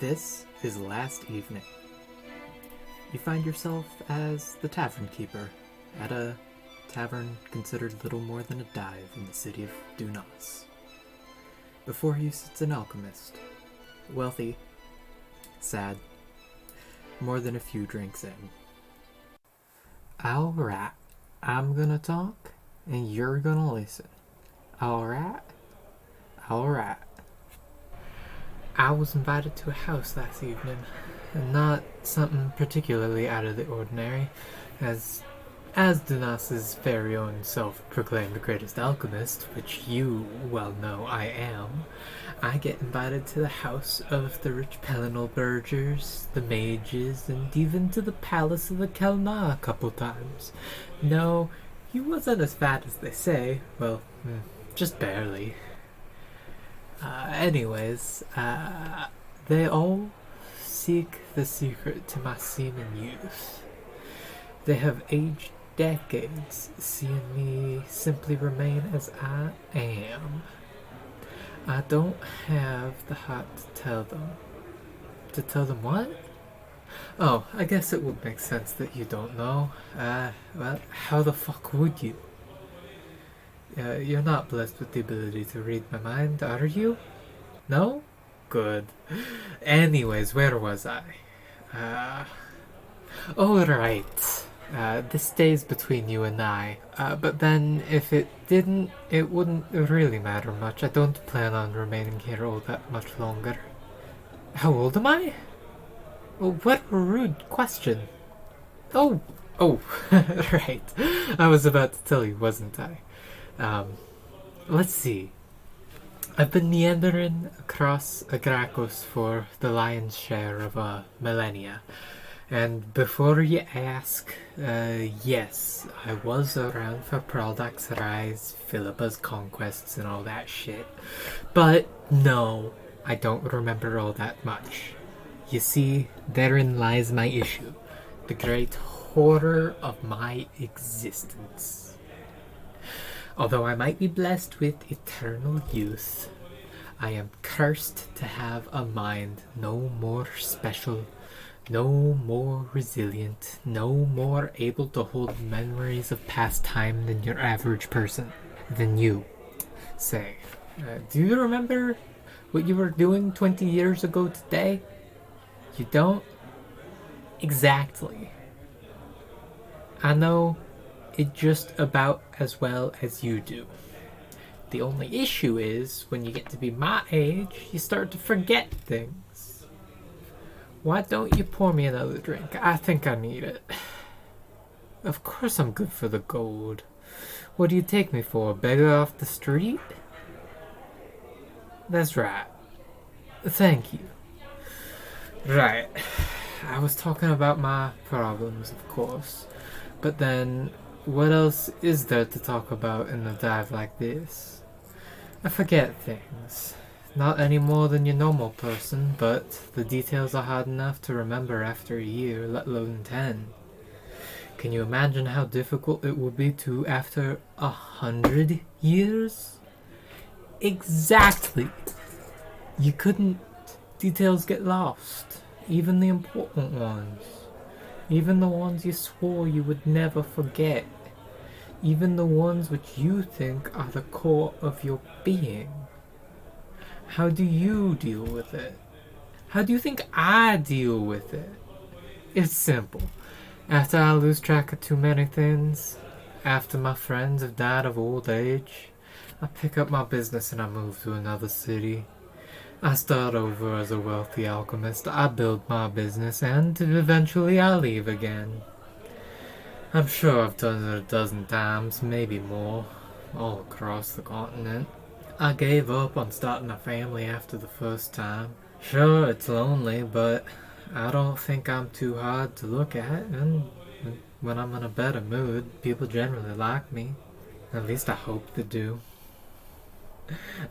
This is last evening. You find yourself as the tavern keeper at a tavern considered little more than a dive in the city of Dunas. Before you sits an alchemist, wealthy, sad, more than a few drinks in. Alright, I'm gonna talk and you're gonna listen. Alright? Alright. I was invited to a house last evening, and not something particularly out of the ordinary, as Dunas' very own self-proclaimed greatest alchemist, which you well know I am, I get invited to the house of the rich Pelinal burghers, the mages, and even to the palace of the Kelna a couple times. No, he wasn't as bad as they say, well, just barely. They all seek the secret to my seeming youth. They have aged decades, seeing me simply remain as I am. I don't have the heart to tell them. To tell them what? Oh, I guess it would make sense that you don't know. Well, how the fuck would you? You're not blessed with the ability to read my mind, are you? No? Good. Anyways, where was I? Oh, right. This stays between you and I. But then, if it didn't, it wouldn't really matter much. I don't plan on remaining here all that much longer. How old am I? Well, what a rude question. Oh, right. I was about to tell you, wasn't I? Let's see. I've been meandering across Agracos for the lion's share of a millennia. And before you ask, yes, I was around for Praldak's rise, Philippa's conquests, and all that shit. But no, I don't remember all that much. You see, therein lies my issue. The great horror of my existence. Although I might be blessed with eternal youth, I am cursed to have a mind no more special, no more resilient, no more able to hold memories of past time than your average person, than you. Say, do you remember what you were doing 20 years ago today? You don't? Exactly. I know it just about as well as you do. The only issue is, when you get to be my age, you start to forget things. Why don't you pour me another drink? I think I need it. Of course I'm good for the gold. What do you take me for, a beggar off the street? That's right. Thank you. Right. I was talking about my problems, of course. But then, what else is there to talk about in a dive like this? I forget things. Not any more than your normal person, but the details are hard enough to remember after a year, let alone 10. Can you imagine how difficult it would be to after 100 years? Exactly! You couldn't. Details get lost. Even the important ones. Even the ones you swore you would never forget. Even the ones which you think are the core of your being. How do you deal with it? How do you think I deal with it? It's simple. After I lose track of too many things, after my friends have died of old age, I pick up my business and I move to another city. I start over as a wealthy alchemist, I build my business, and eventually I leave again. I'm sure I've done it a dozen times, maybe more, all across the continent. I gave up on starting a family after the first time. Sure, it's lonely, but I don't think I'm too hard to look at, and when I'm in a better mood, people generally like me. At least I hope they do.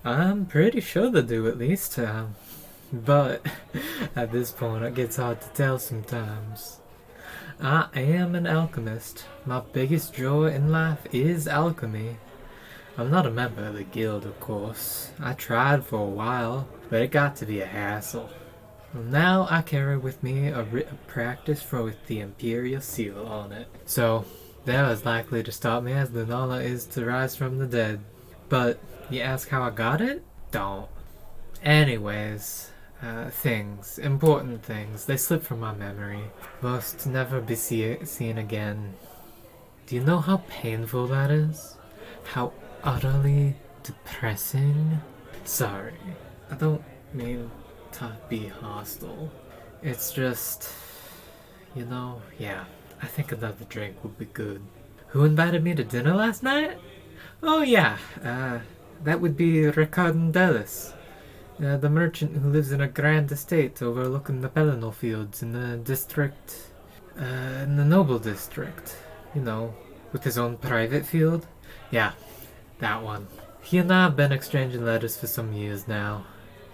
I'm pretty sure they do, at least. But at this point, it gets hard to tell sometimes. I am an alchemist. My biggest joy in life is alchemy. I'm not a member of the guild, of course. I tried for a while, but it got to be a hassle. Well, now I carry with me a writ of practice with the Imperial seal on it. So, they're as likely to stop me as Lunala is to rise from the dead. But, you ask how I got it? Don't. Anyways, important things, they slip from my memory. Must never be seen again. Do you know how painful that is? How utterly depressing? Sorry, I don't mean to be hostile. It's just, yeah, I think another drink would be good. Who invited me to dinner last night? Oh yeah, that would be Ricardo Dellis, the merchant who lives in a grand estate overlooking the Pelennor fields in the in the Noble district. With his own private field. Yeah, that one. He and I have been exchanging letters for some years now.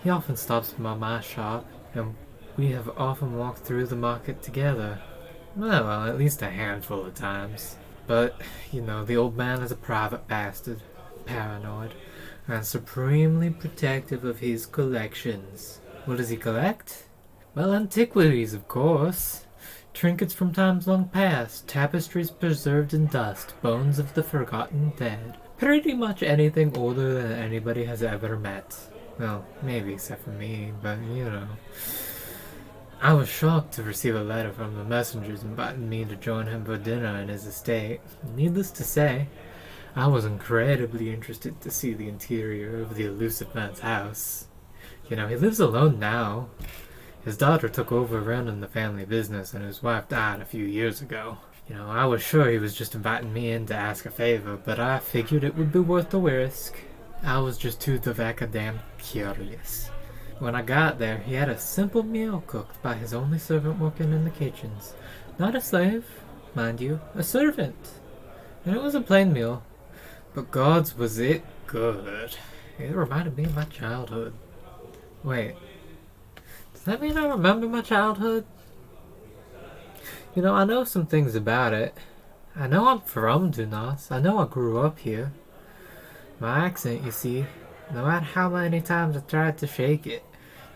He often stops by my shop, and we have often walked through the market together. Well, at least a handful of times. But, the old man is a private bastard, paranoid, and supremely protective of his collections. What does he collect? Well, antiquities, of course. Trinkets from times long past, tapestries preserved in dust, bones of the forgotten dead. Pretty much anything older than anybody has ever met. Well, maybe except for me, but I was shocked to receive a letter from the messengers inviting me to join him for dinner in his estate. Needless to say, I was incredibly interested to see the interior of the elusive man's house. He lives alone now. His daughter took over running the family business and his wife died a few years ago. I was sure he was just inviting me in to ask a favor, but I figured it would be worth the risk. I was just too damn curious. When I got there, he had a simple meal cooked by his only servant working in the kitchens. Not a slave, mind you, a servant. And it was a plain meal, but God's was it good. It reminded me of my childhood. Wait. Does that mean I remember my childhood? I know some things about it. I know I'm from Dunas. I know I grew up here. My accent, you see, no matter how many times I tried to shake it,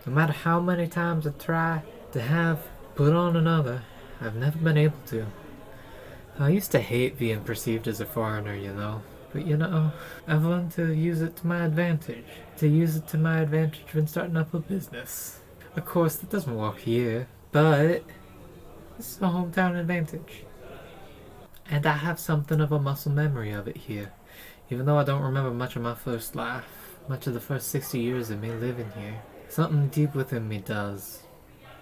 no matter how many times I try to have put on another, I've never been able to. I used to hate being perceived as a foreigner, But I've learned to use it to my advantage. To use it to my advantage when starting up a business. Of course, that doesn't work here, but it's a hometown advantage. And I have something of a muscle memory of it here. Even though I don't remember much of my first life, much of the first 60 years of me living here. Something deep within me does.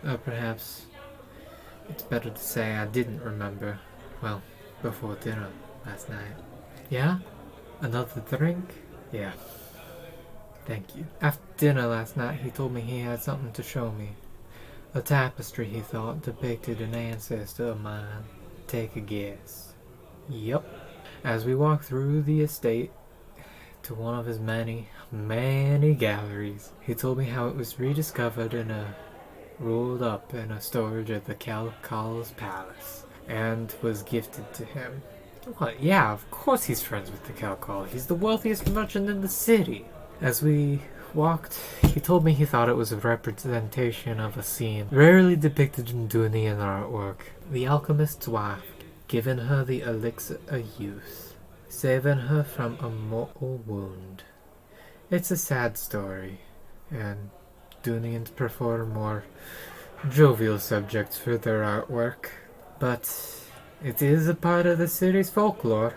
Or perhaps it's better to say I didn't remember. Well, before dinner last night. Yeah? Another drink? Yeah. Thank you. After dinner last night, he told me he had something to show me. A tapestry, he thought, depicted an ancestor of mine. Take a guess. Yup. As we walked through the estate to one of his many, many galleries, he told me how it was rediscovered rolled up in a storage at the Cal's palace, and was gifted to him. What? Yeah, of course he's friends with the Calcal. He's the wealthiest merchant in the city. As we walked, he told me he thought it was a representation of a scene rarely depicted in Dunian artwork. The alchemist's wife, giving her the elixir of youth, saving her from a mortal wound. It's a sad story, and Dunians prefer more jovial subjects for their artwork, but it is a part of the city's folklore,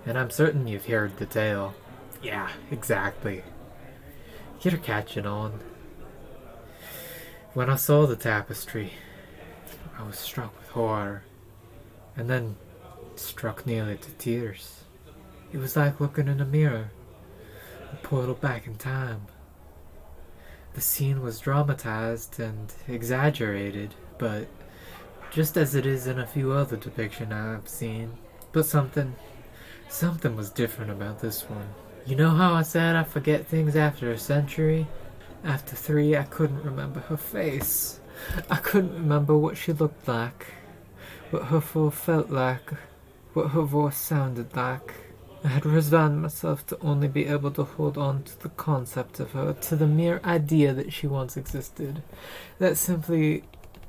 and I'm certain you've heard the tale. Yeah, exactly. You're catching on. When I saw the tapestry, I was struck with horror, and then struck nearly to tears. It was like looking in a mirror, a portal back in time. The scene was dramatized and exaggerated, but just as it is in a few other depictions I've seen. But something was different about this one. You know how I said I forget things after a century? After 3, I couldn't remember her face. I couldn't remember what she looked like, what her form felt like, what her voice sounded like. I had resigned myself to only be able to hold on to the concept of her, to the mere idea that she once existed, that simply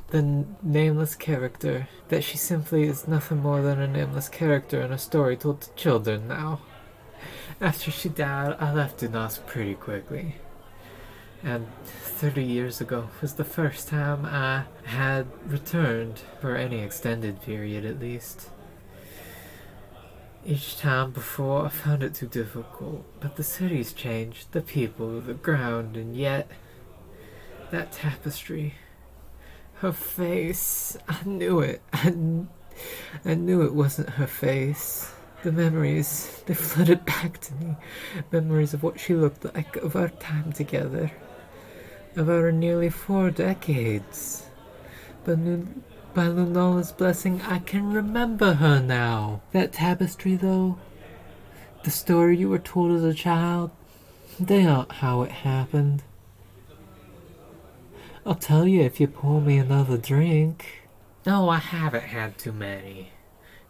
the nameless character, that she simply is nothing more than a nameless character in a story told to children now. After she died, I left Dunas pretty quickly. And 30 years ago was the first time I had returned, for any extended period at least. Each time before I found it too difficult, but the city's changed, the people, the ground, and yet that tapestry, her face, I knew it. I knew it wasn't her face. The memories, they flooded back to me. Memories of what she looked like, of our time together, of our nearly 4 decades. But by Lunala's blessing, I can remember her now. That tapestry, though, the story you were told as a child, they aren't how it happened. I'll tell you if you pour me another drink. No, I haven't had too many.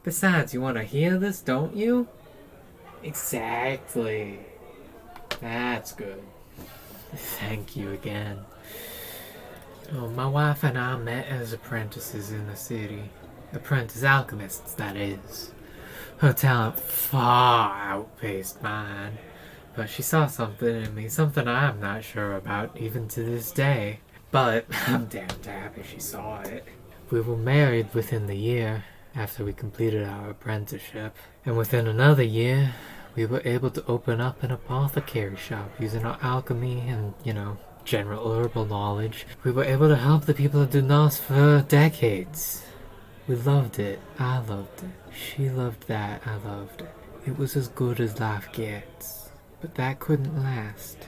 Besides, you want to hear this, don't you? Exactly. That's good. Thank you again. Oh, my wife and I met as apprentices in the city. Apprentice alchemists, that is. Her talent far outpaced mine, but she saw something in me, something I'm not sure about even to this day. But I'm damned happy she saw it. We were married within the year after we completed our apprenticeship, and within another year, we were able to open up an apothecary shop using our alchemy and, general herbal knowledge. We were able to help the people of Dunas for decades. We loved it. I loved it. She loved that. I loved it. It was as good as life gets. But that couldn't last.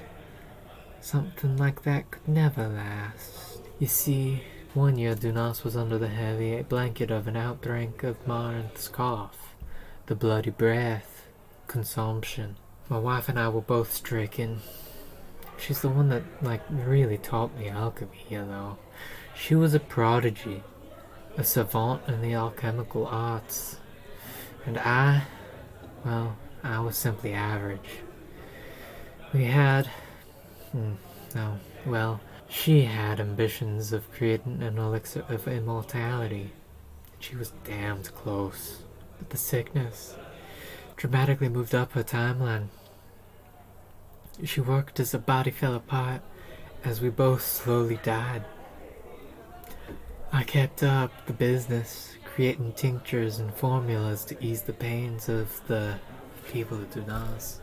Something like that could never last. You see, one year Dunas was under the heavy blanket of an outbreak of Marin's cough, the bloody breath, consumption. My wife and I were both stricken. She's the one that, really taught me alchemy, She was a prodigy, a savant in the alchemical arts. And I was simply average. We had... she had ambitions of creating an elixir of immortality. She was damned close. But the sickness dramatically moved up her timeline. She worked as her body fell apart as we both slowly died. I kept up the business, creating tinctures and formulas to ease the pains of the people of Dunas.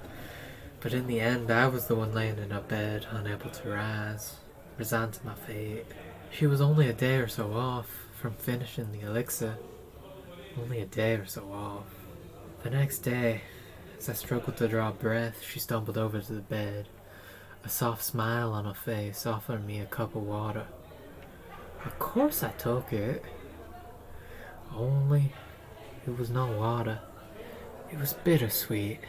But in the end, I was the one laying in her bed, unable to rise, resigned to my fate. She was only a day or so off from finishing the elixir. Only a day or so off. The next day, as I struggled to draw breath, she stumbled over to the bed, a soft smile on her face, offering me a cup of water. Of course I took it. Only it was no water. It was bittersweet,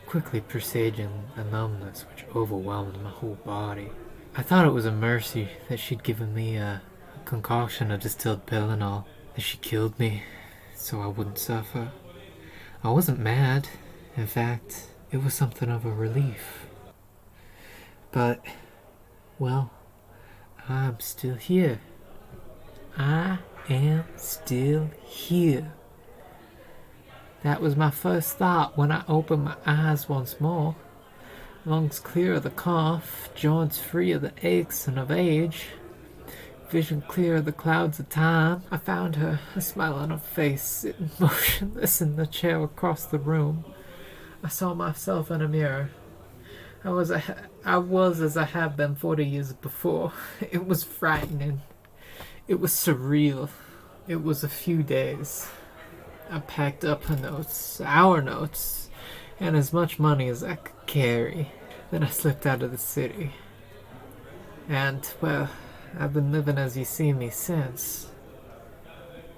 quickly presaging a numbness which overwhelmed my whole body. I thought it was a mercy that she'd given me a concoction of distilled pill and all, that she killed me so I wouldn't suffer. I wasn't mad. In fact, it was something of a relief. But, I'm still here. I am still here. That was my first thought when I opened my eyes once more. Lungs clear of the cough, joints free of the aches and of age, vision clear of the clouds of time. I found her, a smile on her face, sitting motionless in the chair across the room. I saw myself in a mirror. I was as I have been 40 years before. It was frightening. It was surreal. It was a few days. I packed up her notes, our notes, and as much money as I could carry. Then I slipped out of the city. And, I've been living as you see me since.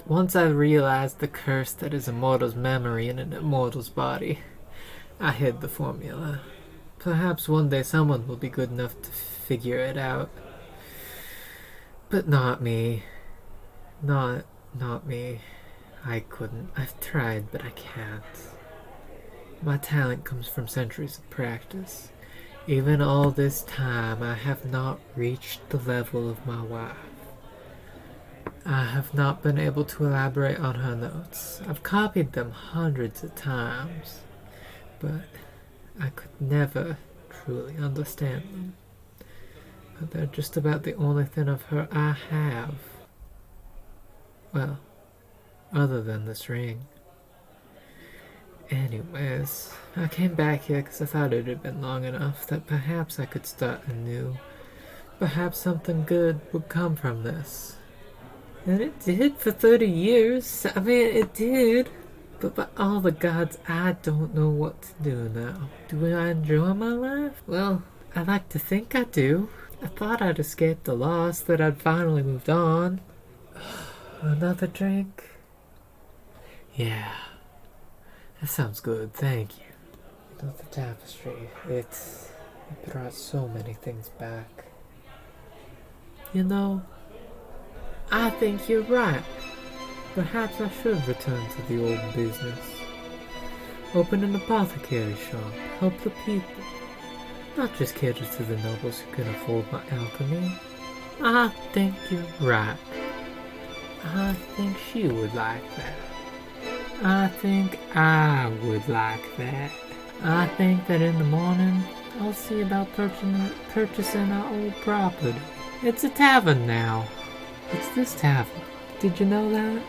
Once I realized the curse that is a mortal's memory in an immortal's body, I hid the formula. Perhaps one day someone will be good enough to figure it out. But not me. Not me. I couldn't. I've tried, but I can't. My talent comes from centuries of practice. Even all this time, I have not reached the level of my wife. I have not been able to elaborate on her notes. I've copied them hundreds of times, but I could never truly understand them. But they're just about the only thing of her I have. Well, other than this ring. Anyways, I came back here because I thought it had been long enough that perhaps I could start anew. Perhaps something good would come from this. And it did for 30 years. I mean, it did. But by all the gods, I don't know what to do now. Do I enjoy my life? Well, I like to think I do. I thought I'd escaped the loss, that I'd finally moved on. Another drink? Yeah. That sounds good, thank you. The tapestry, it brought so many things back. You know, I think you're right. Perhaps I should return to the old business. Open an apothecary shop, help the people. Not just cater to the nobles who can afford my alchemy. I think you're right. I think she would like that. I think I would like that. I think that in the morning, I'll see about purchasing our old property. It's a tavern now. It's this tavern. Did you know that?